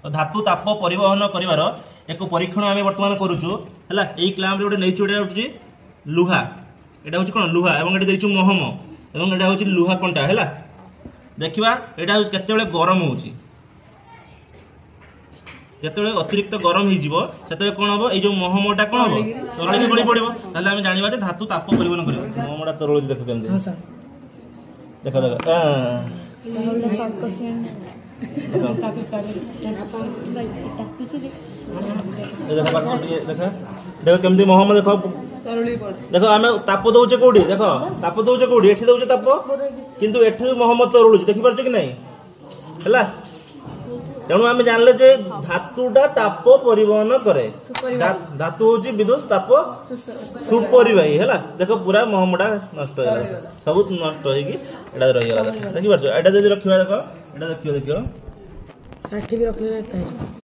तो धातु ताप परिवहन करिवार एक परीक्षण आम बर्तमान करूचु है। यही क्लाम गोटे नहीं लुहा एटा हूँ कौन लुहा एवं ये देचु महम एवं एटा हूँ लुहा कंटा है। देखा यहाँ केत गरम हो जिते अतिरिक्त गरम होते कौन हम ये महमटा कौन हम तरल गली पड़ो आम जाना धातु ताप परिवहन कर महमटा तरल देख के देख देख देख केमती महम देख देख आम ताप दौचे कौटी देख ताप दौचे कौटी एठी दौचे ताप किंतु एठी महम तरल देखिपार कि नहीं है। तेणु आम जानले जे धातुटा ताप परिवहन करे धातु हूँ विद्युत ताप सुपरिवाही है। देख पूरा महमटा नष्ट सब नष्ट होगा रहीगला देखिपार एटा जब रखा देख एटा देखियो देखियो 60 भी रखले